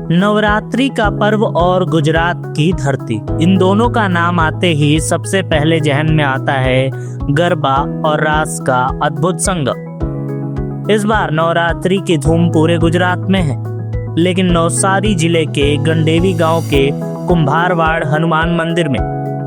नवरात्रि का पर्व और गुजरात की धरती, इन दोनों का नाम आते ही सबसे पहले जहन में आता है गरबा और रास का अद्भुत संगम। इस बार नवरात्रि की धूम पूरे गुजरात में है, लेकिन नवसारी जिले के गंडेवी गांव के कुंभारवाड़ हनुमान मंदिर में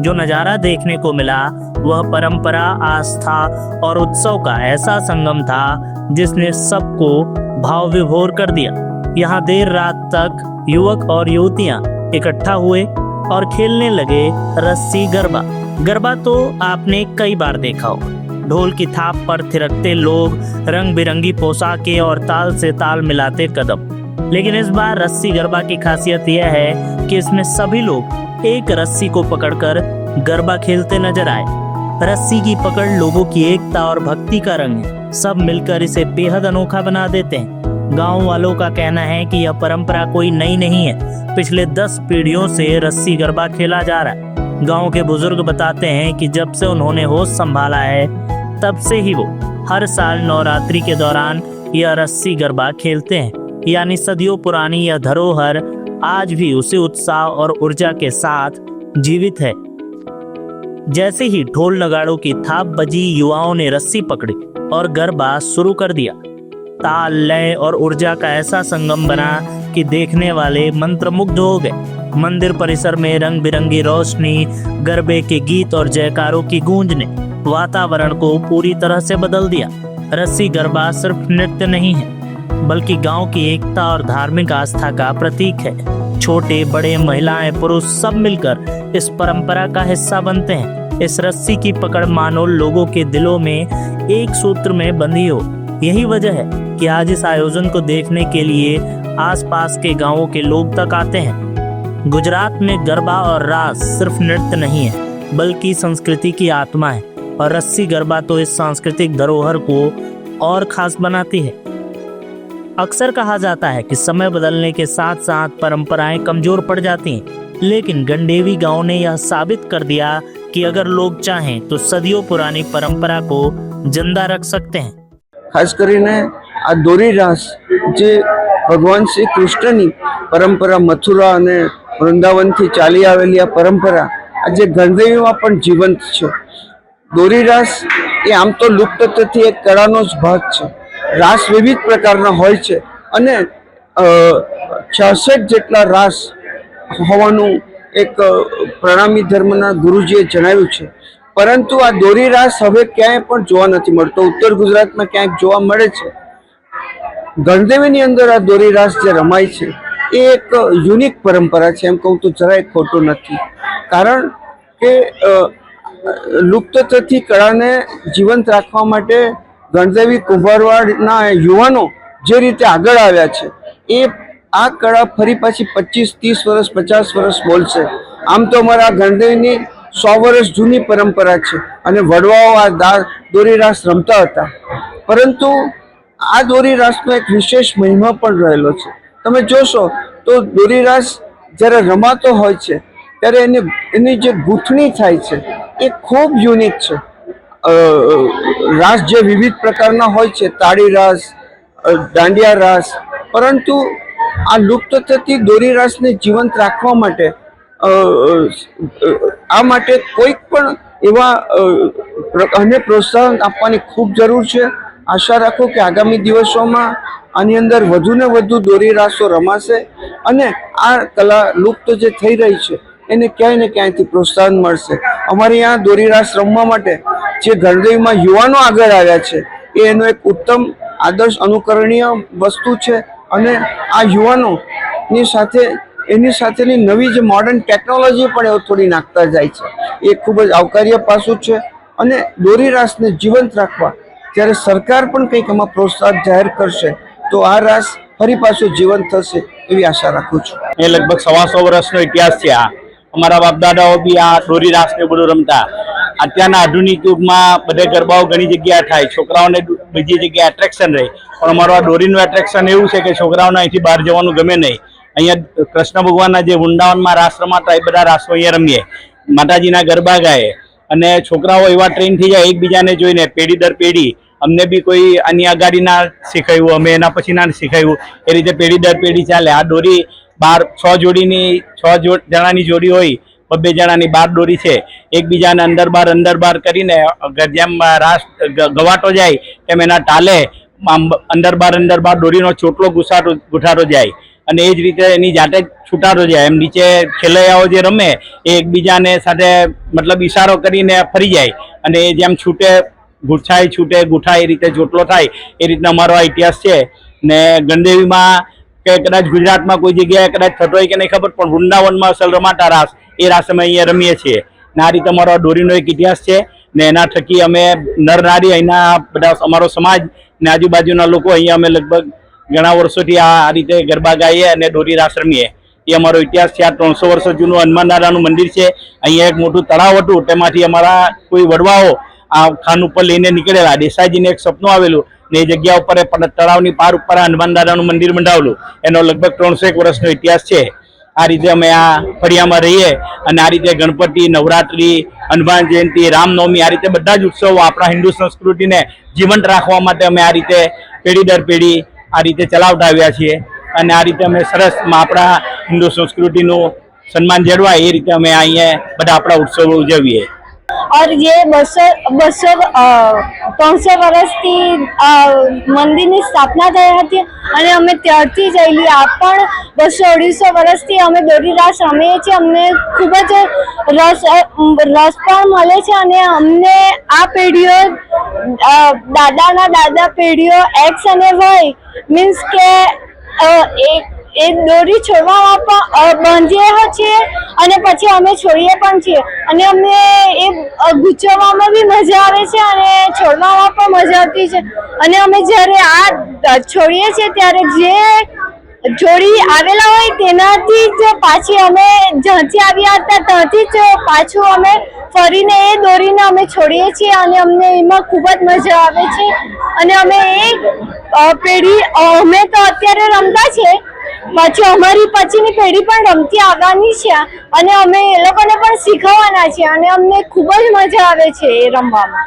जो नजारा देखने को मिला वह परंपरा, आस्था और उत्सव का ऐसा संगम था जिसने सबको भाव विभोर कर दिया। यहाँ देर रात तक युवक और युवतियां इकट्ठा हुए और खेलने लगे रस्सी गरबा। गरबा तो आपने कई बार देखा होगा, ढोल की थाप पर थिरकते लोग, रंग बिरंगी पोशाकें और ताल से ताल मिलाते कदम। लेकिन इस बार रस्सी गरबा की खासियत यह है कि इसमें सभी लोग एक रस्सी को पकड़कर गरबा खेलते नजर आए। रस्सी की पकड़ लोगों की एकता और भक्ति का रंग है। सब मिलकर इसे बेहद अनोखा बना देते हैं। गांव वालों का कहना है कि यह परंपरा कोई नई नहीं है, पिछले 10 पीढ़ियों से रस्सी गरबा खेला जा रहा है। गांव के बुजुर्ग बताते हैं कि जब से उन्होंने होश संभाला है तब से ही वो हर साल नवरात्रि के दौरान यह रस्सी गरबा खेलते हैं। यानी सदियों पुरानी यह धरोहर आज भी उसी उत्साह और ऊर्जा के साथ जीवित है। जैसे ही ढोल नगाड़ों की थाप बजी, युवाओं ने रस्सी पकड़ी और गरबा शुरू कर दिया। ताल, लय और ऊर्जा का ऐसा संगम बना कि देखने वाले मंत्रमुग्ध हो गए। मंदिर परिसर में रंग बिरंगी रोशनी, गरबे के गीत और जयकारों की गूंज ने वातावरण को पूरी तरह से बदल दिया। रस्सी गरबा सिर्फ नृत्य नहीं है, बल्कि गांव की एकता और धार्मिक आस्था का प्रतीक है। छोटे बड़े, महिलाएं, पुरुष सब मिलकर इस परंपरा का हिस्सा बनते हैं। इस रस्सी की पकड़ मानो लोगों के दिलों में एक सूत्र में बंधी हो। यही वजह है कि आज इस आयोजन को देखने के लिए आसपास के गांवों के लोग तक आते हैं। गुजरात में गरबा और रास सिर्फ नृत्य नहीं है, बल्कि संस्कृति की आत्मा है, और रस्सी गरबा तो इस सांस्कृतिक धरोहर को और खास बनाती है। अक्सर कहा जाता है कि समय बदलने के साथ साथ परंपराएं कमजोर पड़ जाती हैं, लेकिन गंडेवी गांव ने यह साबित कर दिया कि अगर लोग चाहें तो सदियों पुरानी परंपरा को जिंदा रख सकते हैं। खास કરીને आ दोरी रास जे भगवान श्री कृष्णनी परंपरा मथुरा અને વૃંદાવનથી ચાલી આવેલી આ પરંપરા આજે ગણદેવીમાં પણ જીવંત છે। દોરી રાસ એ આમ તો લુપ્ત થતી એક કળાનો જ ભાગ છે। રાસ વિવિધ પ્રકારના હોય છે અને 66 જેટલા રાસ હોવાનું એક પ્રણામી ધર્મના ગુરુજીએ જણાવ્યું છે। પરંતુ આ દોરી રાસ હવે ક્યાંય પણ જોવા નથી મળતો। ઉત્તર ગુજરાતમાં ક્યાંક જોવા મળે છે। ગણદેવીની અંદર આ દોરી રાસ જે રમાય છે એ એક યુનિક પરંપરા છે, એમ કહું તો જરાય ખોટું નથી। કારણ કે લુપ્ત થતી કળાને જીવંત રાખવા માટે ગણદેવી કુંભારવાડના યુવાનો જે રીતે આગળ આવ્યા છે એ આ કળા ફરી પાછી 25-30 વર્ષ 50 વર્ષ બોલશે। આમ તો અમારા ગણદેવીની 100 વર્ષ જૂની પરંપરા છે અને વડવાઓ આ દોરી રાસ રમતા હતા। પરંતુ આ દોરી રાસનો એક વિશેષ મહિમા પણ રહેલો છે। તમે જોશો તો દોરી રાસ જ્યારે રમાતો હોય છે ત્યારે એની જે ગૂંથણી થાય છે એ ખૂબ યુનિક છે। રાસ જે વિવિધ પ્રકારના હોય છે, તાળી રાસ, દાંડિયા રાસ, પરંતુ આ લુપ્ત થતી દોરી રાસને જીવંત રાખવા માટે આ માટે કોઈક પણ એવા અને પ્રોત્સાહન આપવાની ખૂબ જરૂર છે। આશા રાખો કે આગામી દિવસોમાં આની અંદર વધુ ને વધુ દોરી રાસો રમાશે અને આ કલા લુપ્ત જે થઈ રહી છે એને ક્યાંય ને ક્યાંયથી પ્રોત્સાહન મળશે। અમારે यहाँ દોરી રાસ રમવા માટે જે ગણદેવીમાં યુવાનો આગળ આવ્યા છે એ એનો એક ઉત્તમ આદર્શ અનુકરણીય વસ્તુ છે અને આ યુવાનોની સાથે એની સાથેની નવી જે મોડર્ન ટેકનોલોજી પણ એઓ થોડી નાખતા જાય છે એ ખૂબ જ આવકાર્ય પાસું છે। અને દોરી રાસને જીવંત રાખવા જ્યારે સરકાર પણ કંઈક આમાં પ્રોત્સાહન જાહેર કરશે તો આ રાસ ફરી પાછું જીવંત થશે એવી આશા રાખું છું। એ લગભગ 125 વર્ષનો ઇતિહાસ છે। અમારા બાપ દાદાઓ બી આ દોરી રાસ ને બધું રમતા। અત્યારના આધુનિક યુગમાં બધે ગરબાઓ ઘણી જગ્યાએ થાય, છોકરાઓને બીજી જગ્યાએ એટ્રેક્શન રહે, પણ અમારું આ દોરીનું એટ્રેક્શન એવું છે કે છોકરાઓને અહીંથી બહાર જવાનું ગમે નહીં। અહીંયા કૃષ્ણ ભગવાનના જે વૃંદાવનમાં રાસ રમાતા એ બધા રાસો અહીંયા રમીએ, માતાજીના ગરબા ગાય અને છોકરાઓ એવા ટ્રેન થઈ જાય એકબીજાને જોઈને પેઢી દર પેઢી। અમને બી કોઈ આની આગાડી ના શીખાયું, અમે એના પછી ના શીખાયું, એ રીતે પેઢી દર પેઢી ચાલે। આ દોરી જણાની જોડી હોય, 2 જણાની 12 દોરી છે, એકબીજાને અંદર બાર કરીને જેમ રાસ ગવાટો જાય તેમ એના તાલે અંદર બાર દોરીનો ચોટલો ગુઠારો જાય અને એ જ રીતે એની જાતે જ છૂટારો જાય. એમ નીચે ખેલૈયાઓ જે રમે એ એકબીજાને સાથે મતલબ ઈશારો કરીને ફરી જાય અને એ જેમ છૂટે ગુઠાય એ રીતે ચોટલો થાય. એ રીતના અમારો આ ઇતિહાસ છે. ને ગણદેવીમાં કે કદાચ ગુજરાતમાં કોઈ જગ્યાએ કદાચ થતો હોય કે નહીં ખબર, પણ વૃંદાવનમાં અસલ રમાતા રાસ, એ રાસ અમે અહીંયા રમીએ છીએ. ને આ રીતે અમારો દોરીનો એક ઇતિહાસ છે. ને એના થકી અમે નર નારી અહીંના બધા અમારો સમાજ ને આજુબાજુના લોકો અહીંયા અમે લગભગ ઘણા વર્ષોથી આ રીતે ગરબા ગાઈએ અને દોરી રાસ રમીએ. એ અમારો ઇતિહાસ છે. આ 300 વર્ષ જૂનું હનુમાન દાદાનું મંદિર છે. અહીંયા એક મોટું તળાવ હતું, તેમાંથી અમારા કોઈ વડવાઓ આ ખાન ઉપર લઈને નીકળેલા. દેસાઈજીને એક સપનું આવેલું ને એ જગ્યા ઉપર તળાવની પાર ઉપર હનુમાન દાદાનું મંદિર બંધાવેલું. એનો લગભગ 301 વર્ષનો ઇતિહાસ છે. આ રીતે અમે આ ફળિયામાં રહીએ અને આ રીતે ગણપતિ, નવરાત્રી, હનુમાન જયંતિ, રામનવમી, આ રીતે બધા જ ઉત્સવો આપણા હિન્દુ સંસ્કૃતિને જીવંત રાખવા માટે અમે આ રીતે પેઢી દર પેઢી આ રીતે ચલાવતા આવ્યા છીએ. અને આ રીતે અમે સરસ આપણા હિન્દુ સંસ્કૃતિનું સન્માન જળવાય એ રીતે અમે અહીંયા બધા આપણા ઉત્સવો ઉજવીએ. और ये 300 વર્ષથી મંદિરની સ્થાપના થઈ હતી અને અમે ત્યારથી જ અહીં આ પણ 200-250 વર્ષથી અમે દોરી રાસ રમીએ છીએ. અમને ખૂબ જ રસ પણ મળે છે અને અમને આ પેઢીઓ દાદાના દાદા પેઢીઓ એક્સ અને વાય મીન્સ કે એ દોરી છોડવામાં પણ બાંધીએ છીએ અને પછી અમે છોડીએ પણ છીએ અને અમને એ ગૂંચવવામાં બી મજા આવે છે અને છોડવામાં પણ મજા આવતી છે. અને અમે જ્યારે આ છોડીએ છીએ ત્યારે જે જોડી આવેલા હોય તેનાથી જ પાછી અમે જ્યાંથી આવ્યા હતા ત્યાંથી જ પાછું અમે ફરીને એ દોરીને અમે છોડીએ છીએ અને અમને એમાં ખૂબ જ મજા આવે છે. અને અમે અમે તો અત્યારે રમતા છે, પછી અમારી પછીની પેઢી પણ રમતી આવવાની છે અને અમે એ લોકોને પણ શીખવવાના છે અને અમને ખૂબ જ મજા આવે છે એ રમવામાં.